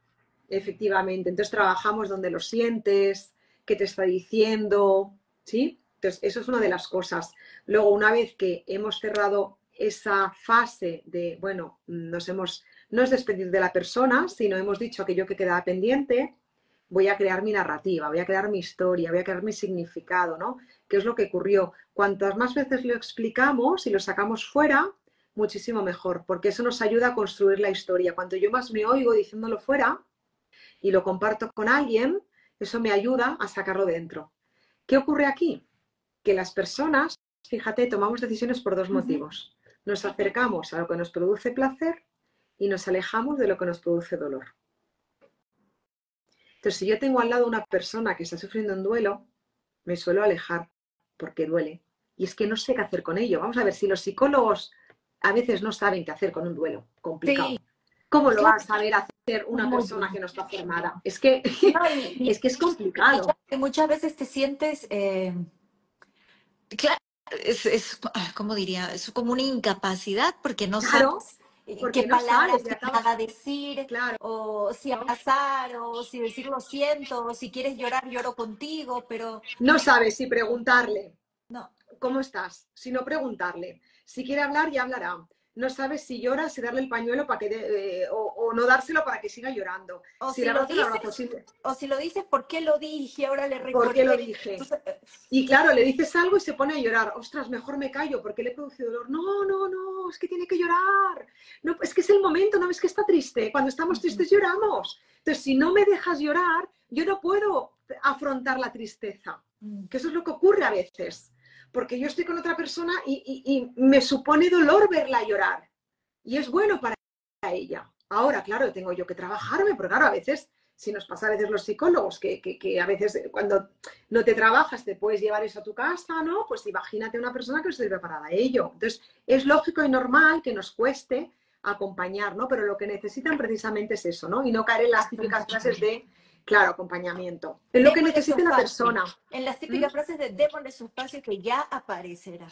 Efectivamente, entonces trabajamos donde lo sientes, qué te está diciendo, ¿sí? Entonces, eso es una de las cosas. Luego, una vez que hemos cerrado esa fase de, bueno, no es despedir de la persona, sino hemos dicho aquello que quedaba pendiente, voy a crear mi narrativa, voy a crear mi historia, voy a crear mi significado, ¿no? ¿Qué es lo que ocurrió? Cuantas más veces lo explicamos y lo sacamos fuera, muchísimo mejor, porque eso nos ayuda a construir la historia. Cuanto yo más me oigo diciéndolo fuera, y lo comparto con alguien, eso me ayuda a sacarlo dentro. ¿Qué ocurre aquí? Que las personas, fíjate, tomamos decisiones por dos
Ujú.
motivos. Nos acercamos a lo que nos produce placer y nos alejamos de lo que nos produce dolor. Entonces, si yo tengo al lado una persona que está sufriendo un duelo, me suelo alejar porque duele. Y es que no sé qué hacer con ello. Vamos a ver, si los psicólogos a veces no saben qué hacer con un duelo
Sí,
complicado, ¿cómo lo va
claro,
a saber hacer una
muy
persona que
bien.
no está formada? Es que
No,
es, que es
y
complicado.
claro, que muchas veces te sientes, claro, ¿cómo diría? Es como una incapacidad porque no
Claro,
sabes qué
porque no
palabra
sabes y acabas,
atinada decir,
claro,
o si abrazar, o si decir lo siento, o si quieres llorar, lloro contigo, pero
no sabes si preguntarle,
no.
¿cómo estás? Si no preguntarle. Si quiere hablar, ya hablará. No sabes si llora, si darle el pañuelo para que o no dárselo para que siga llorando.
O
Si
si
le
lo
abrazo, le abrazo.
dices, o si lo dices, ¿por qué lo dije? Ahora le
¿Por qué lo
recordé.
dije?
Entonces,
Y claro, le dices algo y se pone a llorar. Ostras, mejor me callo porque le he producido dolor. No, no, no, es que tiene que llorar. No, es que es el momento, no ves que está triste. Cuando estamos
ujú,
tristes lloramos. Entonces, si no me dejas llorar, yo no puedo afrontar la tristeza.
mm,
Que eso es lo que ocurre a veces. Porque yo estoy con otra persona y me supone dolor verla llorar. Y es bueno para ella. Ahora, claro, tengo yo que trabajarme, porque claro, a veces, si nos pasa a veces los psicólogos, que a veces cuando no te trabajas te puedes llevar eso a tu casa, ¿no? Pues imagínate una persona que no esté preparada a ello. Entonces, es lógico y normal que nos cueste acompañar, ¿no? Pero lo que necesitan precisamente es eso, ¿no? Y no caer en las típicas frases
acompañamiento.
de, claro, acompañamiento. Es lo que
Démosle su
necesite la
espacio.
persona.
En las
¿Mm?
típicas frases de démosle su espacio que ya aparecerá.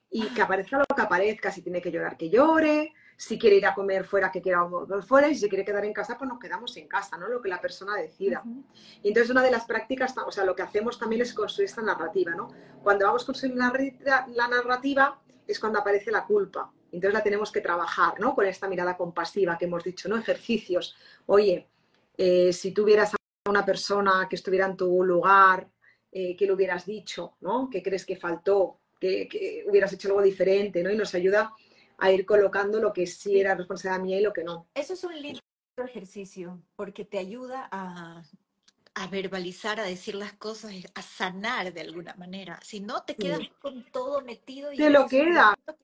Y que aparezca lo que aparezca, si tiene que llorar, que llore, si quiere ir a comer fuera, que quiera comer fuera, y si se quiere quedar en casa, pues nos quedamos en casa, ¿no? Lo que la persona decida.
Ujú.
Y entonces una de las prácticas, o sea, lo que hacemos también es construir esta narrativa, ¿no? Cuando vamos construyendo la narrativa es cuando aparece la culpa. Entonces la tenemos que trabajar, ¿no? Con esta mirada compasiva que hemos dicho, ¿no? Ejercicios. Oye, si tuvieras a una persona que estuviera en tu lugar, ¿qué le hubieras dicho, ¿no? ¿Qué crees que faltó? Que hubieras hecho algo diferente, ¿no? Y nos ayuda a ir colocando lo que sí era responsabilidad mía y lo que no.
Eso es un lindo ejercicio porque te ayuda a verbalizar, a decir las cosas, a sanar de alguna manera. Si no, te quedas con todo metido y
Te
en
lo
ese
queda.
sufrimiento.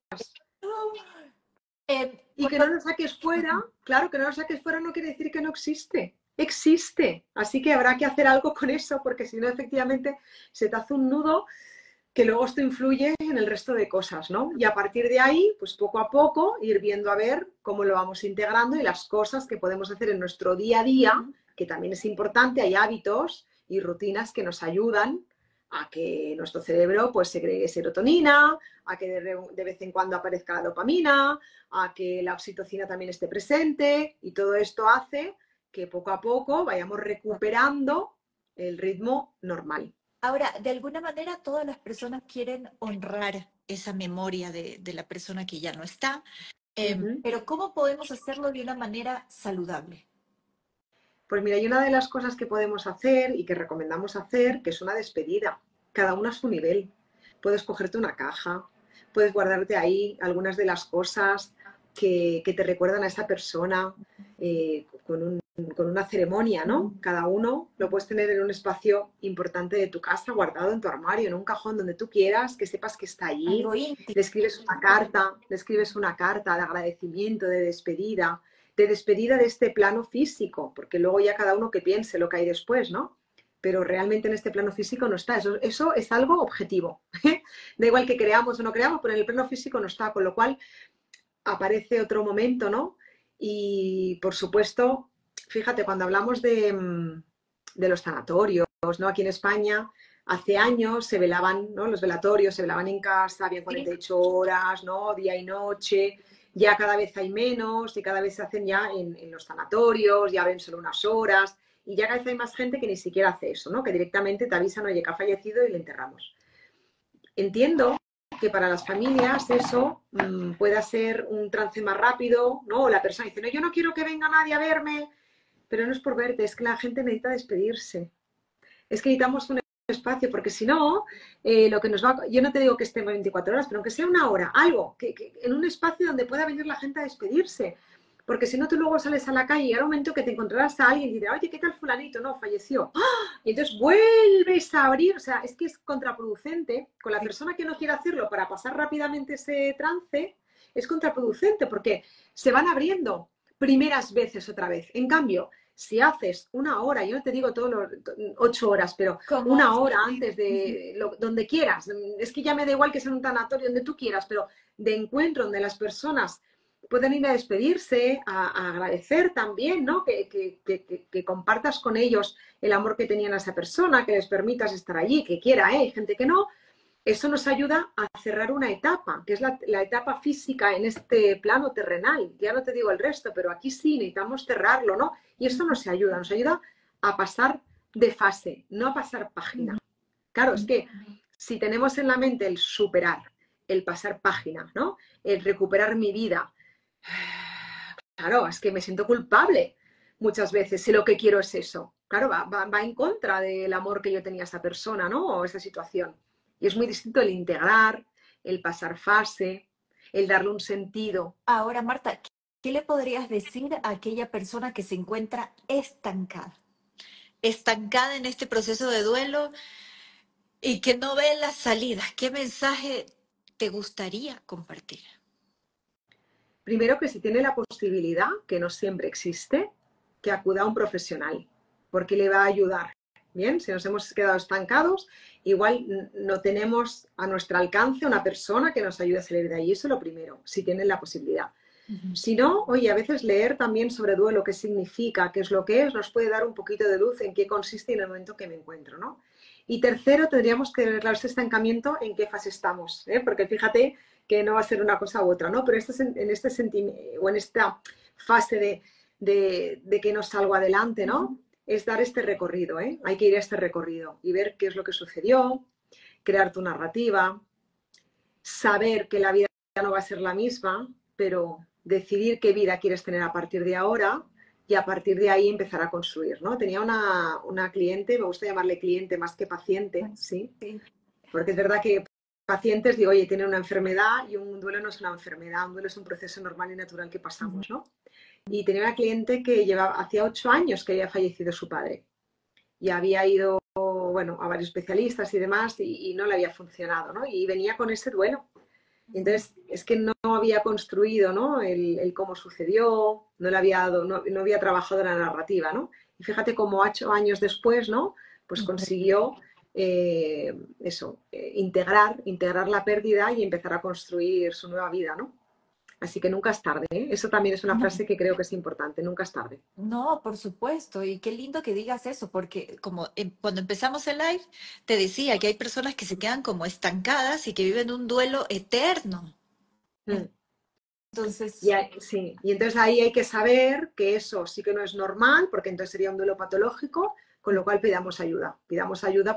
Y que no lo saques fuera, claro, que no lo saques fuera no quiere decir que no existe. Existe. Así que habrá que hacer algo con eso, porque si no, efectivamente, se te hace un nudo que luego esto influye en el resto de cosas, ¿no? Y a partir de ahí, pues poco a poco, ir viendo a ver cómo lo vamos integrando y las cosas que podemos hacer en nuestro día a día, que también es importante, hay hábitos y rutinas que nos ayudan a que nuestro cerebro pues segregue serotonina, a que de vez en cuando aparezca la dopamina, a que la oxitocina también esté presente y todo esto hace que poco a poco vayamos recuperando el ritmo normal.
Ahora, de alguna manera todas las personas quieren honrar esa memoria de la persona que ya no está,
Uh -huh.
pero ¿cómo podemos hacerlo de una manera saludable?
Pues mira, hay una de las cosas que podemos hacer y que recomendamos hacer, que es una despedida, cada uno a su nivel. Puedes cogerte una caja, puedes guardarte ahí algunas de las cosas que te recuerdan a esa persona con una ceremonia, ¿no? Cada uno lo puedes tener en un espacio importante de tu casa, guardado en tu armario, en un cajón donde tú quieras, que sepas que está allí.
Algo íntimo.
Le escribes una carta de agradecimiento, de despedida de este plano físico, porque luego ya cada uno que piense lo que hay después, ¿no? Pero realmente en este plano físico no está. Eso es algo objetivo. Da igual que creamos o no creamos, pero en el plano físico no está, con lo cual aparece otro momento, ¿no? Y por supuesto, fíjate, cuando hablamos de los tanatorios, ¿no? Aquí en España, hace años se velaban, ¿no? Los velatorios se velaban en casa, había 48 horas, ¿no? Día y noche. Ya cada vez hay menos y cada vez se hacen ya en los tanatorios, ya ven solo unas horas y ya cada vez hay más gente que ni siquiera hace eso, ¿no? Que directamente te avisan, oye, que ha fallecido y le enterramos. Entiendo que para las familias eso pueda ser un trance más rápido, ¿no? O la persona dice, no, yo no quiero que venga nadie a verme, pero no es por verte, es que la gente necesita despedirse. Es que necesitamos un espacio, porque si no, lo que nos va, yo no te digo que estemos 24 horas, pero aunque sea una hora, algo, que en un espacio donde pueda venir la gente a despedirse. Porque si no, tú luego sales a la calle y al momento que te encontrarás a alguien y dirás, oye, ¿qué tal fulanito? No, falleció. ¡Ah! Y entonces vuelves a abrir, o sea, es que es contraproducente. Con la persona que no quiere hacerlo para pasar rápidamente ese trance, es contraproducente porque se van abriendo primeras veces otra vez. En cambio, si haces una hora, yo no te digo todos los 8 horas, pero una hora antes de donde quieras, es que ya me da igual que sea un tanatorio, donde tú quieras, pero de encuentro donde las personas pueden ir a despedirse, a agradecer también, ¿no? Que compartas con ellos el amor que tenían a esa persona, que les permitas estar allí, que quiera, ¿eh? Hay gente que no. Eso nos ayuda a cerrar una etapa, que es la etapa física en este plano terrenal. Ya no te digo el resto, pero aquí sí necesitamos cerrarlo, ¿no? Y esto nos ayuda a pasar de fase, no a pasar página. Claro, es que si tenemos en la mente el superar, el pasar página, ¿no? El recuperar mi vida, claro, es que me siento culpable muchas veces si lo que quiero es eso. Claro, va en contra del amor que yo tenía a esa persona, ¿no? O esa situación. Y es muy distinto el integrar, el pasar fase, el darle un sentido.
Ahora, Marta, ¿qué le podrías decir a aquella persona que se encuentra estancada? Estancada en este proceso de duelo y que no ve la salida. ¿Qué mensaje te gustaría compartir?
Primero que si tiene la posibilidad, que no siempre existe, que acuda a un profesional, porque le va a ayudar. Bien, si nos hemos quedado estancados, igual no tenemos a nuestro alcance una persona que nos ayude a salir de allí. Eso es lo primero, si tienen la posibilidad. Si no, oye, a veces leer también sobre duelo, qué significa, qué es lo que es, nos puede dar un poquito de luz en qué consiste en el momento que me encuentro, ¿no? Y tercero, tendríamos que ver claro, ese estancamiento, en qué fase estamos, ¿eh? Porque fíjate que no va a ser una cosa u otra, ¿no? Pero en este sentimiento o en esta fase de que no salgo adelante, ¿no? Es dar este recorrido, ¿eh? Hay que ir a este recorrido y ver qué es lo que sucedió, crear tu narrativa, saber que la vida ya no va a ser la misma, pero decidir qué vida quieres tener a partir de ahora y a partir de ahí empezar a construir, ¿no? Tenía una cliente, me gusta llamarle cliente más que paciente, ¿sí? Porque es verdad que pacientes digo, oye, tienen una enfermedad y un duelo no es una enfermedad, un duelo es un proceso normal y natural que pasamos, ¿no? Y tenía una cliente que hacía 8 años que había fallecido su padre y había ido, bueno, a varios especialistas y demás y no le había funcionado, ¿no? Y venía con ese duelo. Y entonces es que no había construido, ¿no? El cómo sucedió, no le había dado, no había trabajado la narrativa, ¿no? Y fíjate cómo 8 años después, ¿no? Pues consiguió integrar la pérdida y empezar a construir su nueva vida, ¿no? Así que nunca es tarde, ¿eh? Eso también es una frase que creo que es importante, nunca es tarde.
No, por supuesto, y qué lindo que digas eso, porque como cuando empezamos el live, te decía que hay personas que se quedan como estancadas y que viven un duelo eterno.
Mm.
Entonces,
Sí, y entonces ahí hay que saber que eso sí que no es normal, porque entonces sería un duelo patológico, con lo cual pidamos ayuda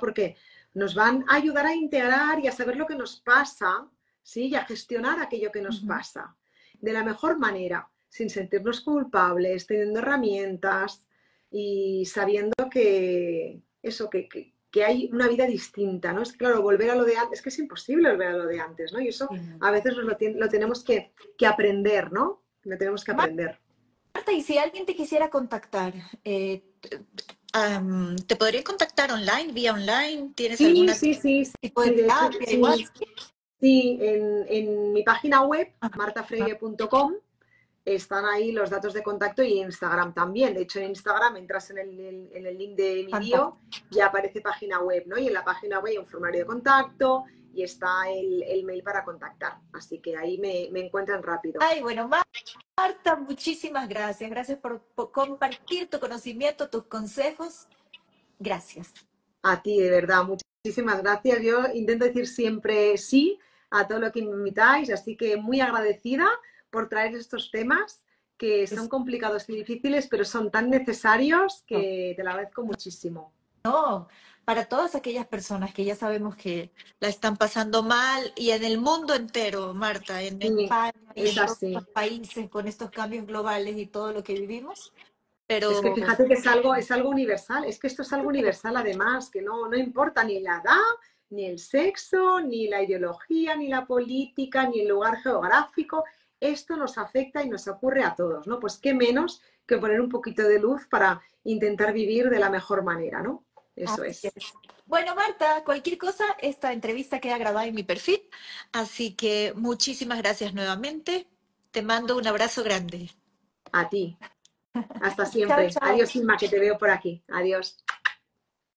porque nos van a ayudar a integrar y a saber lo que nos pasa, ¿sí? Y a gestionar aquello que nos pasa de la mejor manera, sin sentirnos culpables, teniendo herramientas, y sabiendo que eso, que hay una vida distinta, ¿no? Es que, claro, volver a lo de antes, es que es imposible volver a lo de antes, ¿no? Y eso
Sí.
a veces lo tenemos que aprender, ¿no? Lo tenemos que aprender.
Marta, y si alguien te quisiera contactar, ¿te podría contactar online, vía online? ¿Tienes
Sí,
algún
sí, sí, sí,
tipo de
sí, de hecho,
terapia igual?
sí, sí, en mi página web,
Ajá.
martafreire.com, están ahí los datos de contacto y Instagram también. De hecho, en Instagram entras en el link de mi bio
Fantástico.
y aparece página web, ¿no? Y en la página web hay un formulario de contacto y está el mail para contactar. Así que ahí me encuentran rápido.
Ay, bueno, Marta, muchísimas gracias. Gracias por compartir tu conocimiento, tus consejos. Gracias.
A ti, de verdad, muchísimas gracias. Yo intento decir siempre sí a todo lo que me invitáis, así que muy agradecida por traer estos temas que son
Es-
complicados y difíciles, pero son tan necesarios que te lo agradezco muchísimo.
No, para todas aquellas personas que ya sabemos que la están pasando mal y en el mundo entero, Marta, en
Sí,
España y
es
en todos
así.
los países con estos cambios globales y todo lo que vivimos,
Es que
pero
fíjate que es algo universal, es que esto es algo universal además, que no importa ni la edad, ni el sexo, ni la ideología, ni la política, ni el lugar geográfico, esto nos afecta y nos ocurre a todos, ¿no? Pues qué menos que poner un poquito de luz para intentar vivir de la mejor manera, ¿no? Eso
así
es.
es. Bueno, Marta, cualquier cosa, esta entrevista queda grabada en mi perfil, así que muchísimas gracias nuevamente. Te mando un abrazo grande.
A ti. Hasta
Chao,
siempre.
chao.
Adiós, Inma, que te veo por aquí. Adiós.